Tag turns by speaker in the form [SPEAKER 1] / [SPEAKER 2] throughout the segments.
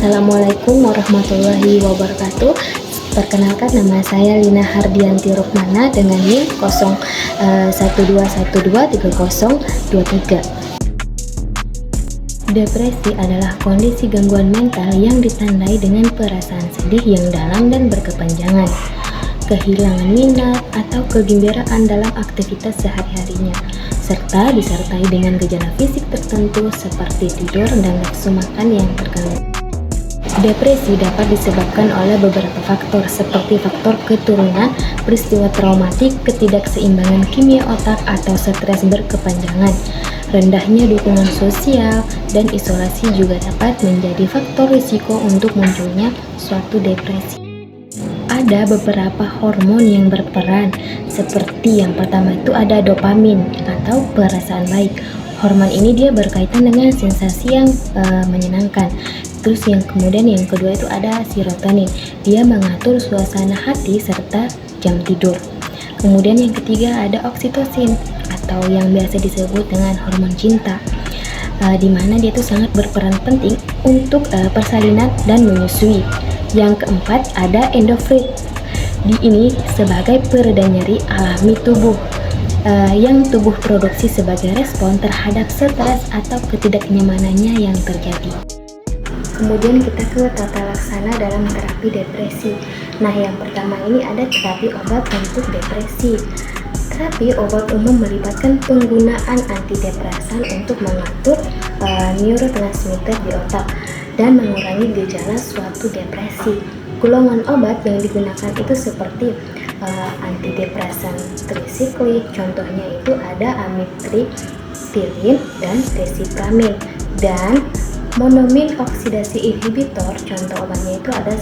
[SPEAKER 1] Assalamualaikum warahmatullahi wabarakatuh. Perkenalkan, nama saya Lina Hardianti Rukmana dengan NIM 012123023. Depresi adalah kondisi gangguan mental yang ditandai dengan perasaan sedih yang dalam dan berkepanjangan, kehilangan minat atau kegembiraan dalam aktivitas sehari-harinya, serta disertai dengan gejala fisik tertentu seperti tidur dan nafsu makan yang terganggu. Depresi dapat disebabkan oleh beberapa faktor seperti faktor keturunan, peristiwa traumatik, ketidakseimbangan kimia otak atau stres berkepanjangan. Rendahnya dukungan sosial dan isolasi juga dapat menjadi faktor risiko untuk munculnya suatu depresi. Ada beberapa hormon yang berperan, seperti yang pertama itu ada dopamin atau perasaan baik. Hormon ini dia berkaitan dengan sensasi yang menyenangkan. Terus yang kedua itu ada serotonin. Dia mengatur suasana hati serta jam tidur. Kemudian yang ketiga ada oksitosin atau yang biasa disebut dengan hormon cinta, di mana dia itu sangat berperan penting untuk persalinan dan menyusui. Yang keempat ada endorfin. Ini sebagai pereda nyeri alami tubuh, yang tubuh produksi sebagai respon terhadap stres atau ketidaknyamanannya yang terjadi. Kemudian kita ke tata laksana dalam terapi depresi. Nah, yang pertama ini ada terapi obat untuk depresi. Terapi obat umum melibatkan penggunaan antidepresan untuk mengatur neurotransmitter di otak dan mengurangi gejala suatu depresi. Golongan obat yang digunakan itu seperti antidepresan trisiklik, contohnya itu ada amitriptilin dan desipramid, dan monomin oksidasi inhibitor, contoh obatnya itu ada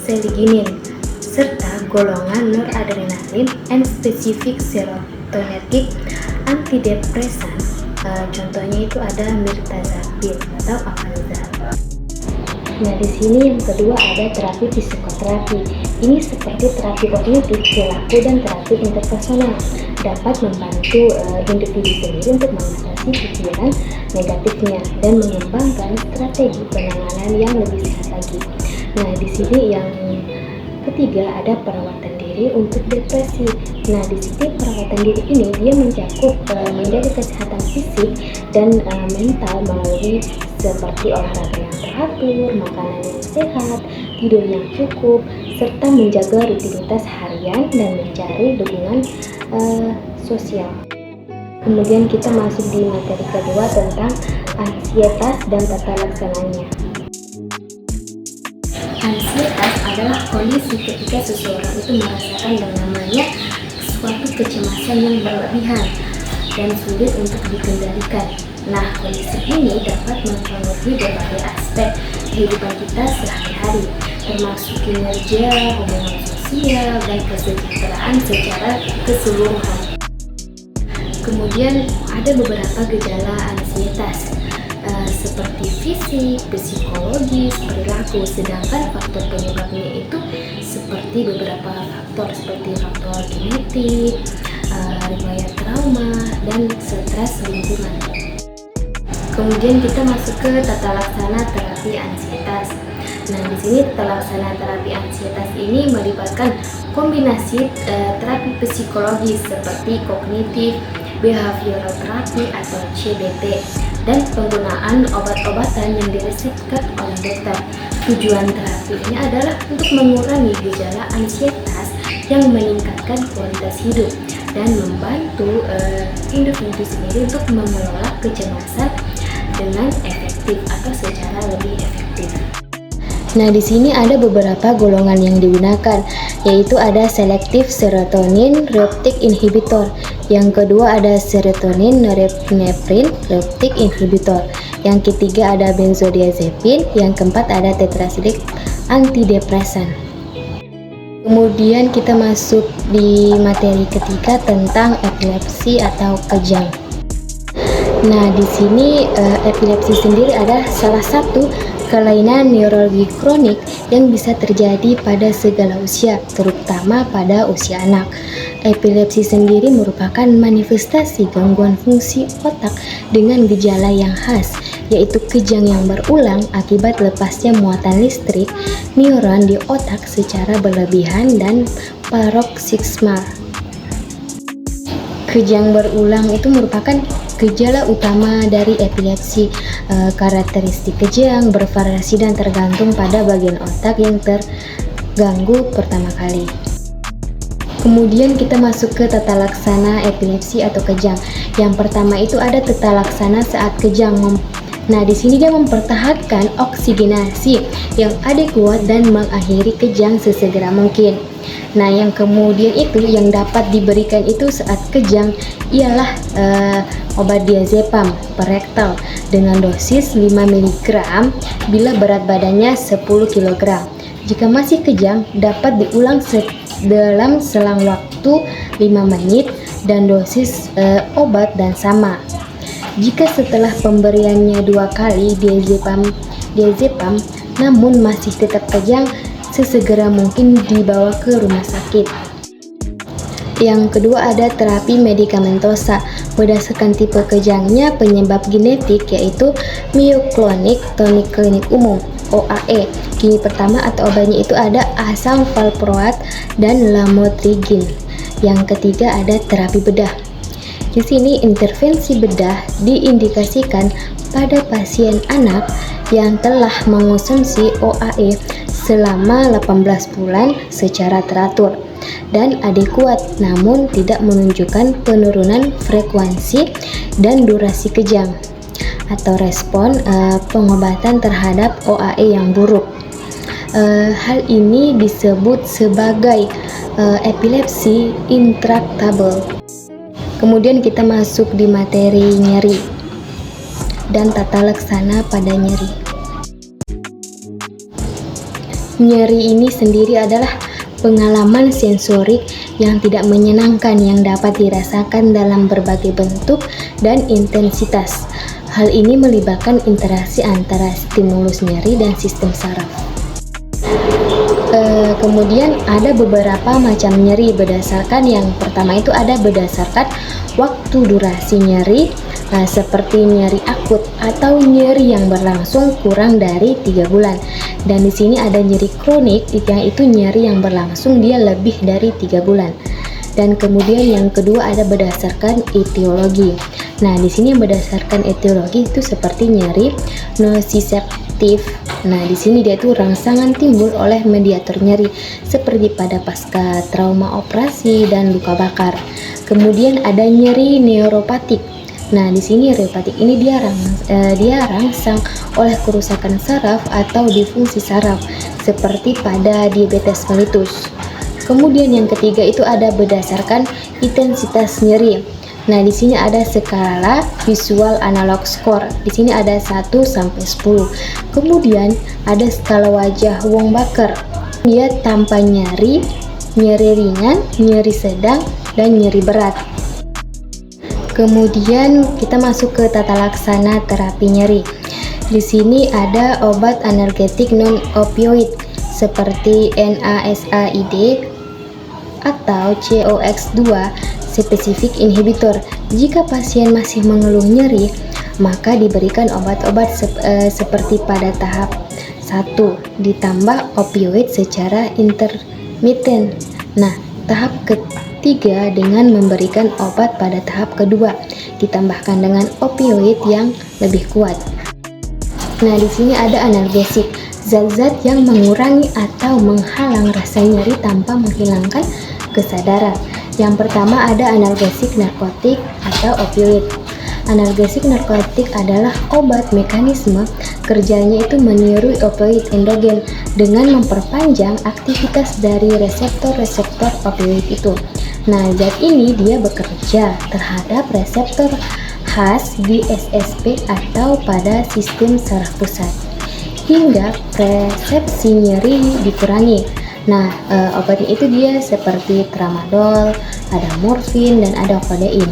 [SPEAKER 1] seliginin, serta golongan noradrenalin and specific serotonergic antidepresan, contohnya itu ada mirtazapine atau Avanza. Nah, di sini yang kedua ada terapi psikoterapi. Ini seperti terapi kognitif, perilaku, dan terapi interpersonal. Dapat membantu individu sendiri untuk mengatasi pikiran negatifnya dan mengembangkan strategi penanganan yang lebih sehat lagi. Nah, di sini yang ketiga ada perawatan diri untuk depresi. Nah, di sini perawatan diri ini dia mencakup menjaga kesehatan fisik dan mental melalui seperti olahraga yang teratur, makanan yang sehat, tidur yang cukup, serta menjaga rutinitas harian dan mencari dukungan sosial. Kemudian kita masuk di materi kedua tentang ansietas dan tata laksananya. Ansietas adalah kondisi ketika seseorang itu merasakan yang namanya suatu kecemasan yang berlebihan dan sulit untuk dikendalikan. Nah, kondisi ini dapat mempengaruhi berbagai aspek kehidupan kita sehari-hari, termasuk kinerja, hubungan sosial, dan kesejahteraan secara keseluruhan. Kemudian ada beberapa gejala ansietas, seperti fisik, psikologis, perilaku, sedangkan faktor penyebabnya itu seperti beberapa faktor seperti faktor genetik, riwayat trauma, dan stres lingkungan. Kemudian kita masuk ke tata laksana terapi ansietas. Nah, di sini tata laksana terapi ansietas ini melibatkan kombinasi terapi psikologis seperti kognitif, behavioral terapi atau CBT, dan penggunaan obat-obatan yang diresepkan oleh dokter. Tujuan terapi ini adalah untuk mengurangi gejala ansietas yang meningkatkan kualitas hidup dan membantu individu sendiri untuk mengelola kecemasan dengan efektif atau secara lebih efektif. Nah, di sini ada beberapa golongan yang digunakan, yaitu ada selektif serotonin reuptake inhibitor. Yang kedua ada serotonin norepinephrine reuptake inhibitor. Yang ketiga ada benzodiazepin. Yang keempat ada tetracyclic antidepresan. Kemudian kita masuk di materi ketiga tentang epilepsi atau kejang. Nah, di sini epilepsi sendiri adalah salah satu kelainan neurologi kronik yang bisa terjadi pada segala usia, terutama pada usia anak. Epilepsi sendiri merupakan manifestasi gangguan fungsi otak dengan gejala yang khas, yaitu kejang yang berulang akibat lepasnya muatan listrik neuron di otak secara berlebihan dan paroksismal. Kejang berulang itu merupakan gejala utama dari epilepsi. Karakteristik kejang bervariasi dan tergantung pada bagian otak yang terganggu pertama kali. Kemudian kita masuk ke tata laksana epilepsi atau kejang. Yang pertama itu ada tata laksana saat kejang. Nah, di sini dia mempertahankan oksigenasi yang adekuat dan mengakhiri kejang sesegera mungkin. Nah, yang kemudian itu yang dapat diberikan itu saat kejang ialah obat diazepam perektal dengan dosis 5 mg bila berat badannya 10 kg. Jika masih kejang, dapat diulang dalam selang waktu 5 menit dan dosis obat dan sama. Jika setelah pemberiannya 2 kali diazepam namun masih tetap kejang, sesegera mungkin dibawa ke rumah sakit. Yang kedua ada terapi medikamentosa. Berdasarkan tipe kejangnya, penyebab genetik yaitu myoclonic tonic klinik umum OAE. Kini pertama atau obatnya itu ada asam valproat dan lamotrigin. Yang ketiga ada terapi bedah. Di sini intervensi bedah diindikasikan pada pasien anak yang telah mengonsumsi OAE selama 18 bulan secara teratur dan adekuat, namun tidak menunjukkan penurunan frekuensi dan durasi kejang atau respon pengobatan terhadap OAE yang buruk. Hal ini disebut sebagai epilepsi intractable. Kemudian kita masuk di materi nyeri dan tata laksana pada nyeri. Nyeri ini sendiri adalah pengalaman sensorik yang tidak menyenangkan yang dapat dirasakan dalam berbagai bentuk dan intensitas. Hal ini melibatkan interaksi antara stimulus nyeri dan sistem saraf. Kemudian ada beberapa macam nyeri berdasarkan yang pertama itu ada berdasarkan waktu durasi nyeri, seperti nyeri akut atau nyeri yang berlangsung kurang dari 3 bulan. Dan di sini ada nyeri kronik yang itu nyeri yang berlangsung dia lebih dari 3 bulan. Dan kemudian yang kedua ada berdasarkan etiologi. Nah, di sini yang berdasarkan etiologi itu seperti nyeri nociceptif. Nah, di sini dia itu rangsangan timbul oleh mediator nyeri seperti pada pasca trauma operasi dan luka bakar. Kemudian ada nyeri neuropatik. Nah, di sini neuropatik ini dia rangsang oleh kerusakan saraf atau disfungsi saraf seperti pada diabetes mellitus. Kemudian yang ketiga itu ada berdasarkan intensitas nyeri. Nah, di sini ada skala visual analog score. Di sini ada 1 sampai 10. Kemudian ada skala wajah Wong-Baker. Dia tanpa nyeri, nyeri ringan, nyeri sedang, dan nyeri berat. Kemudian kita masuk ke tata laksana terapi nyeri. Di sini ada obat analgetik non opioid seperti NSAID atau COX-2 spesifik inhibitor. Jika pasien masih mengeluh nyeri, maka diberikan obat-obat seperti pada tahap 1 ditambah opioid secara intermiten. Nah, tahap ketiga dengan memberikan obat pada tahap kedua ditambahkan dengan opioid yang lebih kuat. Nah, di sini ada analgesik, zat-zat yang mengurangi atau menghalang rasa nyeri tanpa menghilangkan kesadaran. Yang pertama ada analgesik narkotik atau opioid. Analgesik narkotik adalah obat mekanisme kerjanya itu meniru opioid endogen dengan memperpanjang aktivitas dari reseptor-reseptor opioid itu. Nah, zat ini dia bekerja terhadap reseptor khas di SSP atau pada sistem saraf pusat hingga persepsi nyeri dikurangi. Nah, obatnya itu dia seperti tramadol, ada morfin, dan ada kodein.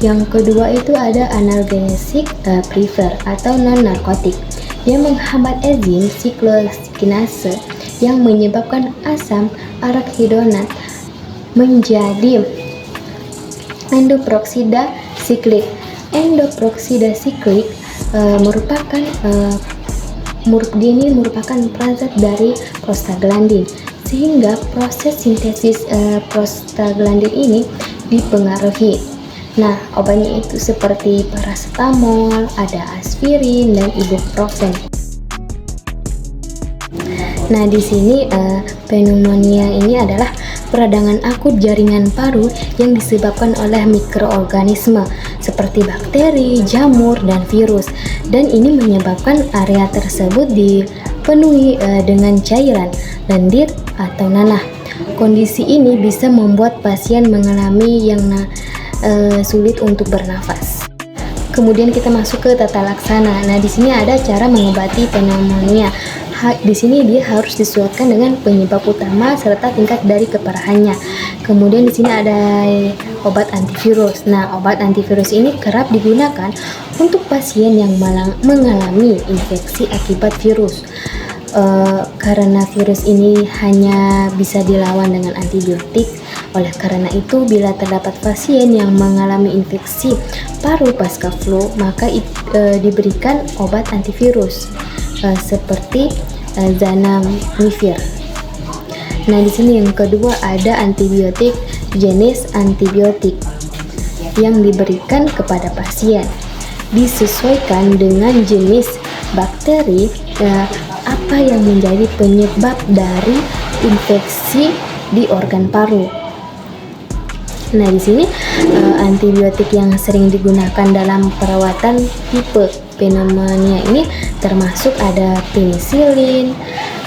[SPEAKER 1] Yang kedua itu ada analgesik prefer atau non-narkotik. Dia menghambat enzim siklokinase yang menyebabkan asam arakhidonat menjadi endoperoksida siklik. Endoperoksida siklik merupakan perazat dari prostaglandin, sehingga proses sintesis prostaglandin ini dipengaruhi. Nah, obatnya itu seperti paracetamol, ada aspirin dan ibuprofen. Nah, di sini pneumonia ini adalah peradangan akut jaringan paru yang disebabkan oleh mikroorganisme seperti bakteri, jamur, dan virus. Dan ini menyebabkan area tersebut dipenuhi dengan cairan, lendir, atau nanah. Kondisi ini bisa membuat pasien mengalami yang sulit untuk bernafas. Kemudian kita masuk ke tata laksana. Nah, di sini ada cara mengobati pneumonia. Di sini dia harus disesuaikan dengan penyebab utama serta tingkat dari keparahannya. Kemudian di sini ada obat antivirus. Nah, obat antivirus ini kerap digunakan untuk pasien yang mengalami infeksi akibat virus. Karena virus ini hanya bisa dilawan dengan antibiotik. Oleh karena itu, bila terdapat pasien yang mengalami infeksi paru pasca flu, maka diberikan obat antivirus seperti zanamivir. Nah, di sini yang kedua ada antibiotik jenis antibiotik yang diberikan kepada pasien, disesuaikan dengan jenis bakteri apa yang menjadi penyebab dari infeksi di organ paru. Nah, di sini antibiotik yang sering digunakan dalam perawatan tipe pneumonia ini termasuk ada penisilin,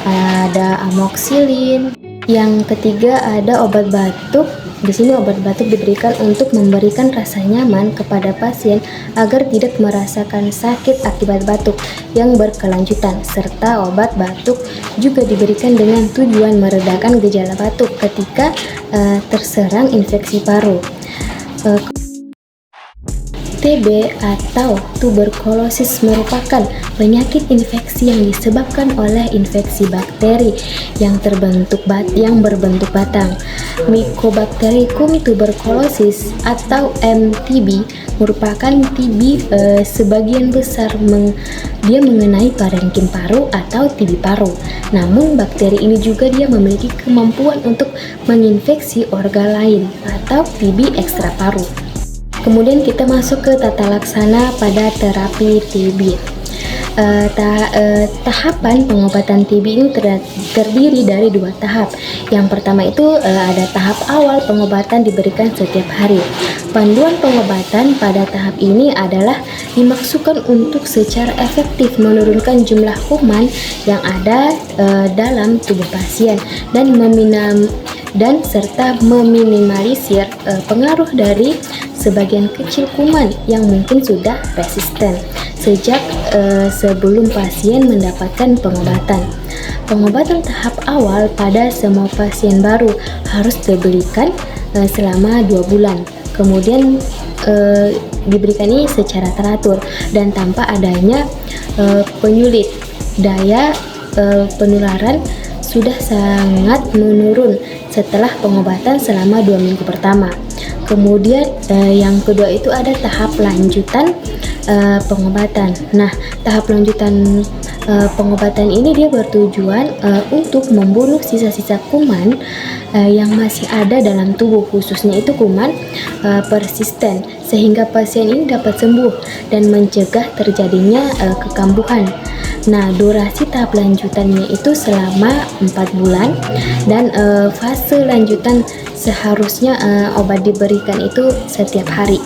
[SPEAKER 1] ada amoxicillin. Yang ketiga ada obat batuk. Di sini obat batuk diberikan untuk memberikan rasa nyaman kepada pasien agar tidak merasakan sakit akibat batuk yang berkelanjutan, serta obat batuk juga diberikan dengan tujuan meredakan gejala batuk ketika terserang infeksi paru. TB atau tuberkulosis merupakan penyakit infeksi yang disebabkan oleh infeksi bakteri yang berbentuk batang. Mycobacterium tuberculosis atau MTB merupakan TB sebagian besar dia mengenai parenkim paru atau TB paru. Namun bakteri ini juga dia memiliki kemampuan untuk menginfeksi organ lain atau TB ekstra paru. Kemudian kita masuk ke tata laksana pada terapi TB. Tahapan pengobatan TB ini terdiri dari 2 tahap. Yang pertama itu ada tahap awal pengobatan diberikan setiap hari. Panduan pengobatan pada tahap ini adalah dimaksudkan untuk secara efektif menurunkan jumlah kuman yang ada dalam tubuh pasien dan serta meminimalisir pengaruh dari sebagian kecil kuman yang mungkin sudah resisten sejak sebelum pasien mendapatkan pengobatan. Pengobatan tahap awal pada semua pasien baru harus diberikan selama 2 bulan. Kemudian diberikan ini secara teratur dan tanpa adanya penyulit. Daya penularan sudah sangat menurun setelah pengobatan selama 2 minggu pertama. Kemudian yang kedua itu ada tahap lanjutan pengobatan. Nah, tahap lanjutan pengobatan ini dia bertujuan untuk membunuh sisa-sisa kuman yang masih ada dalam tubuh, khususnya itu kuman persisten, sehingga pasien ini dapat sembuh dan mencegah terjadinya kekambuhan. Nah, durasi tahap lanjutannya itu selama 4 bulan dan fase lanjutan seharusnya obat diberikan itu setiap hari.